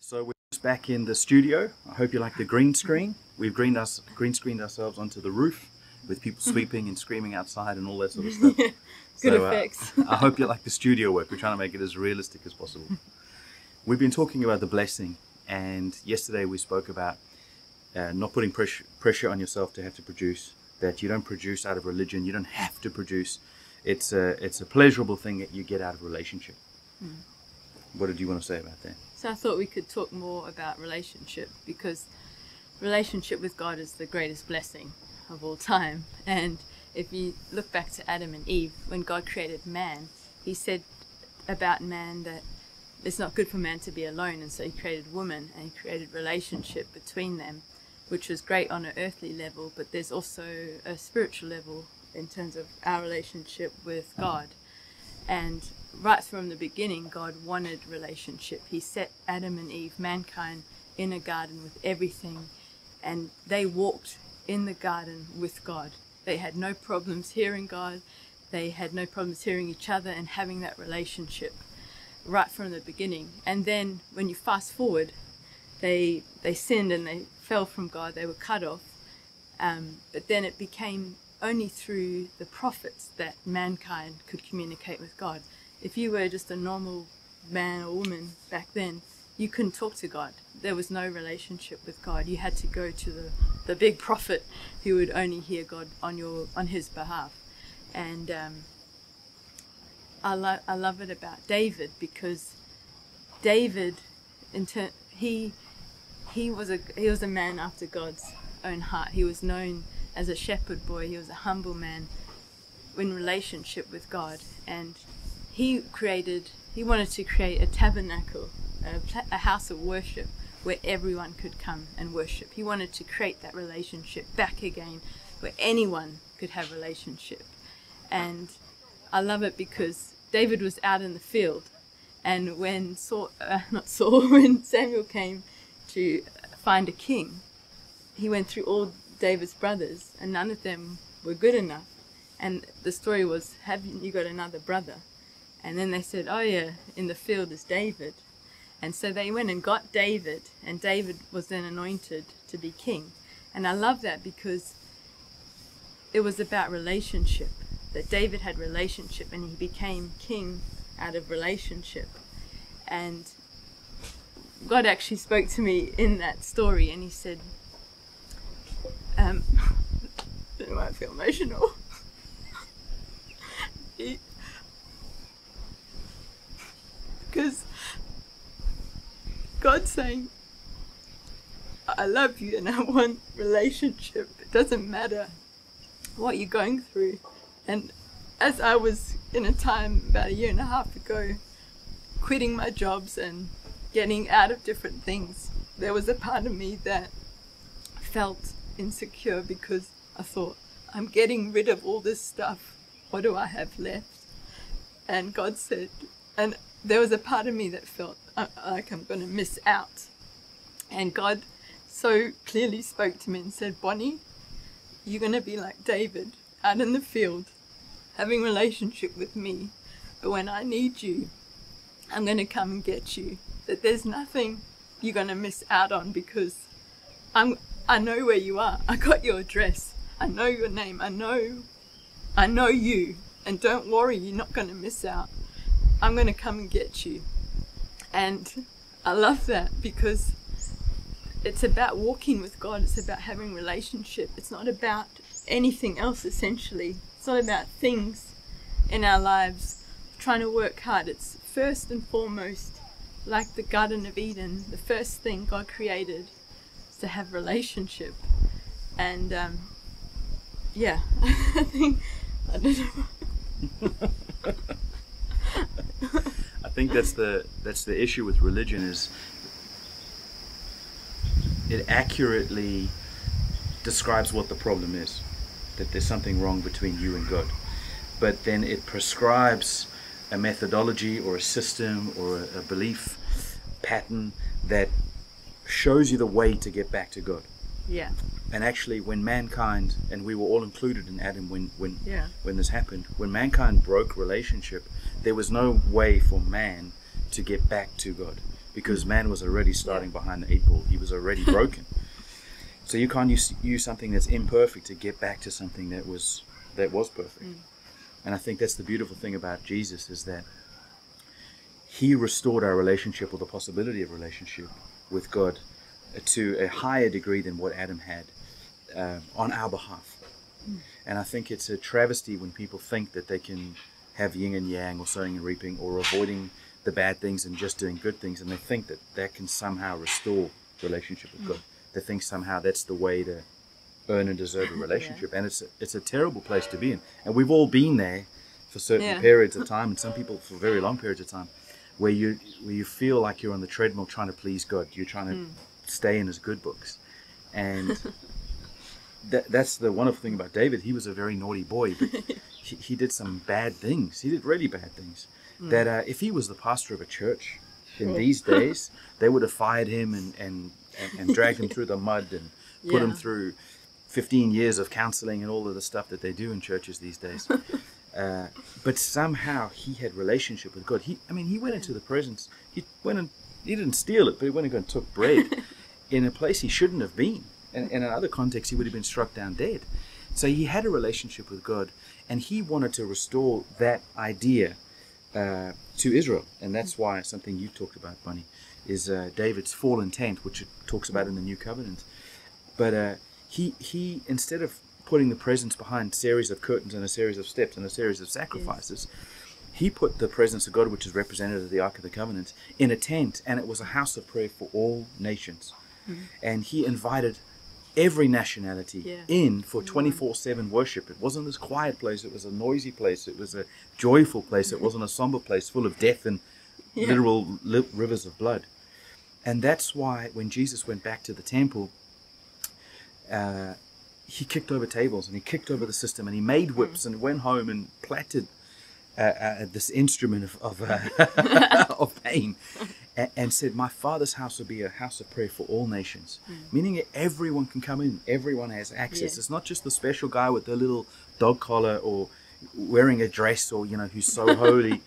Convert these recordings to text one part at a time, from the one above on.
So we're just back in the studio. I hope you like the green screen. We've green screened ourselves onto the roof with people sweeping and screaming outside and all that sort of stuff. Good effects. I hope you like the studio work. We're trying to make it as realistic as possible. We've been talking about the blessing, and yesterday we spoke about not putting pressure on yourself to have to produce, that you don't produce out of religion, you don't have to produce. It's a pleasurable thing that you get out of relationship. What did you want to say about that? So I thought we could talk more about relationship, because relationship with God is the greatest blessing of all time. And if you look back to Adam and Eve, when God created man, he said about man that it's not good for man to be alone, and so he created woman and he created relationship between them, which was great on an earthly level, but there's also a spiritual level in terms of our relationship with God. And right from the beginning, God wanted relationship. He set Adam and Eve, mankind, in a garden with everything, and they walked in the garden with God. They had no problems hearing God. They had no problems hearing each other and having that relationship right from the beginning. And then when you fast forward, they sinned and they fell from God. They were cut off. But then it became only through the prophets that mankind could communicate with God. If you were just a normal man or woman back then, you couldn't talk to God. There was no relationship with God. You had to go to the big prophet who would only hear God on his behalf. And I love it about David, because David, he was a man after God's own heart. He was known as a shepherd boy. He was a humble man in relationship with God, and he wanted to create a tabernacle, a house of worship where everyone could come and worship. He wanted to create that relationship back again, where anyone could have relationship. And I love it because David was out in the field, and when when Samuel came to find a king, he went through all David's brothers, and none of them were good enough. And the story was, haven't you got another brother? And then they said, oh yeah, in the field is David. And so they went and got David, and David was then anointed to be king. And I love that because it was about relationship, that David had relationship and he became king out of relationship. And God actually spoke to me in that story, and he said, I don't know why I feel emotional. Because God's saying, I love you and I want relationship. It doesn't matter what you're going through. And as I was in a time about 1.5 years ago, quitting my jobs and getting out of different things, there was a part of me that felt insecure, because I thought, I'm getting rid of all this stuff. What do I have left? And God said, and there was a part of me that felt like I'm going to miss out. And God so clearly spoke to me and said, Bonnie, you're going to be like David out in the field, having a relationship with me. But when I need you, I'm going to come and get you. That there's nothing you're going to miss out on, because I know where you are. I got your address. I know your name. I know you. And don't worry, you're not going to miss out. I'm going to come and get you. And I love that, because it's about walking with God. It's about having relationship. It's not about anything else, essentially. It's not about things in our lives, trying to work hard. It's first and foremost, like the Garden of Eden, the first thing God created is to have relationship. And yeah, I don't know. I think that's the issue with religion, is it accurately describes what the problem is, that there's something wrong between you and God, but then it prescribes a methodology or a system or a belief pattern that shows you the way to get back to God. Yeah. And actually, when mankind, and we were all included in Adam when this happened, when mankind broke relationship, there was no way for man to get back to God. because man was already starting behind the 8 ball. He was already broken. So you can't use something that's imperfect to get back to something that was perfect. And I think that's the beautiful thing about Jesus, is that he restored our relationship, or the possibility of relationship with God, to a higher degree than what Adam had, on our behalf. And I think it's a travesty when people think that they can have yin and yang, or sowing and reaping, or avoiding the bad things and just doing good things, and they think that that can somehow restore relationship with God. They think somehow that's the way to earn and deserve a relationship. And it's a terrible place to be in. And we've all been there for certain periods of time, and some people for very long periods of time, where you feel like you're on the treadmill trying to please God. You're trying to stay in his good books. And that's the wonderful thing about David. He was a very naughty boy, but he did some bad things. He did really bad things. That if he was the pastor of a church in these days, they would have fired him and dragged him through the mud and put him through 15 years of counseling and all of the stuff that they do in churches these days. But somehow he had relationship with God. He went into the presence. He didn't steal it, but he went and took bread in a place he shouldn't have been. And in another context, he would have been struck down dead. So he had a relationship with God, and he wanted to restore that idea to Israel. And that's why something you talked about, Bonnie, is David's fallen tent, which it talks about in the New Covenant. But he instead of putting the presence behind a series of curtains and a series of steps and a series of sacrifices, he put the presence of God, which is represented as the Ark of the Covenant, in a tent, and it was a house of prayer for all nations. And he invited every nationality in for 24/7 worship. It wasn't this quiet place. It was a noisy place. It was a joyful place. It wasn't a somber place full of death and literal rivers of blood. And that's why when Jesus went back to the temple, he kicked over tables and he kicked over the system, and he made whips and went home and plaited this instrument of pain, and said, "My Father's house will be a house of prayer for all nations," meaning everyone can come in, everyone has access. It's not just the special guy with the little dog collar or wearing a dress, or who's so holy,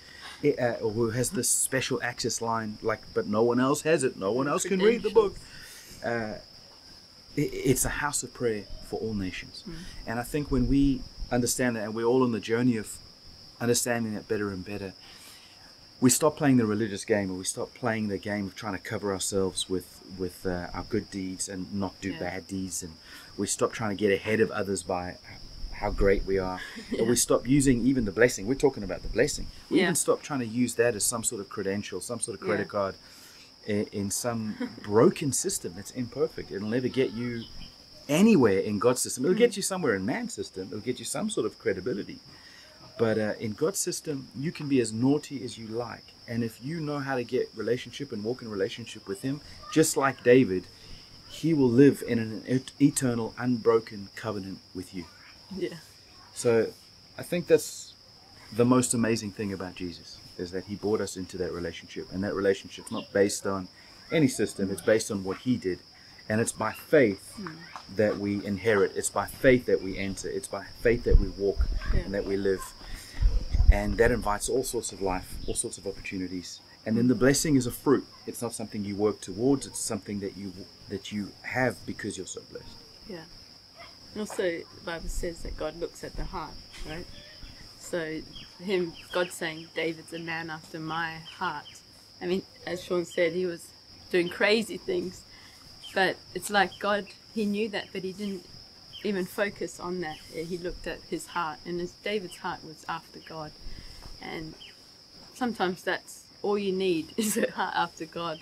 or who has this special access line, but no one else has it. No one else can read the book. It's a house of prayer for all nations. And I think when we understand that, and we're all on the journey of understanding that better and better, we stop playing the religious game, or we stop playing the game of trying to cover ourselves with our good deeds and not do bad deeds, and we stop trying to get ahead of others by how great we are. And we stop using even the blessing. We're talking about the blessing. We even stop trying to use that as some sort of credential, some sort of credit card in some broken system that's imperfect. It'll never get you anywhere in God's system. It'll get you somewhere in man's system. It'll get you some sort of credibility. But in God's system, you can be as naughty as you like. And if you know how to get relationship and walk in relationship with him, just like David, he will live in an eternal, unbroken covenant with you. So I think that's the most amazing thing about Jesus, is that he brought us into that relationship. And that relationship's not based on any system. It's based on what he did. And it's by faith that we inherit. It's by faith that we enter. It's by faith that we walk and that we live. And that invites all sorts of life, all sorts of opportunities. And then the blessing is a fruit. It's not something you work towards. It's something that you have because you're so blessed. Yeah. And also, the Bible says that God looks at the heart, right? So God saying, David's a man after my heart. I mean, as Sean said, he was doing crazy things. But it's like God, he knew that, but he didn't even focus on that. He looked at his heart, and David's heart was after God. And sometimes that's all you need, is a heart after God,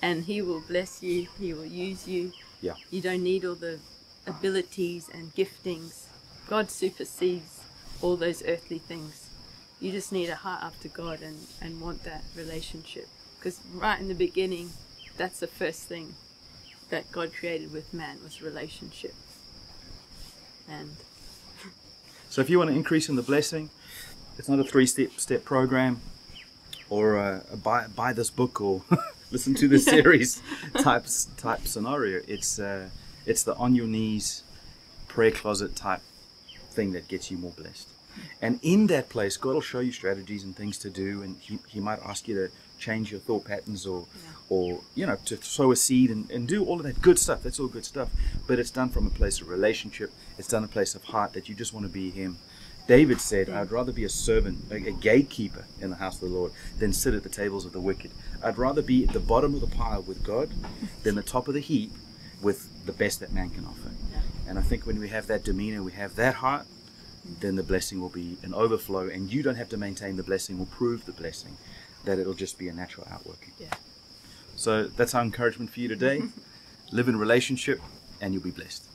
and he will bless you, he will use you. You don't need all the abilities and giftings. God supersedes all those earthly things. You just need a heart after God and want that relationship, because right in the beginning, that's the first thing that God created with man, was relationship. And so if you want to increase in the blessing, it's not a 3-step program, or buy this book, or listen to this series type scenario. It's the on your knees prayer closet type thing that gets you more blessed. And in that place, God will show you strategies and things to do, and he might ask you change your thought patterns or Yeah. or you know, to sow a seed and do all of that good stuff. That's all good stuff, but it's done from a place of relationship. It's done a place of heart that you just want to be him. David said, I'd rather be a servant, a gatekeeper in the house of the Lord, than sit at the tables of the wicked. I'd rather be at the bottom of the pile with God than the top of the heap with the best that man can offer. Yeah. And I think when we have that demeanor, we have that heart, then the blessing will be an overflow, and you don't have to maintain the blessing or prove the blessing, that it'll just be a natural outworking. Yeah. So that's our encouragement for you today. Live in relationship and you'll be blessed.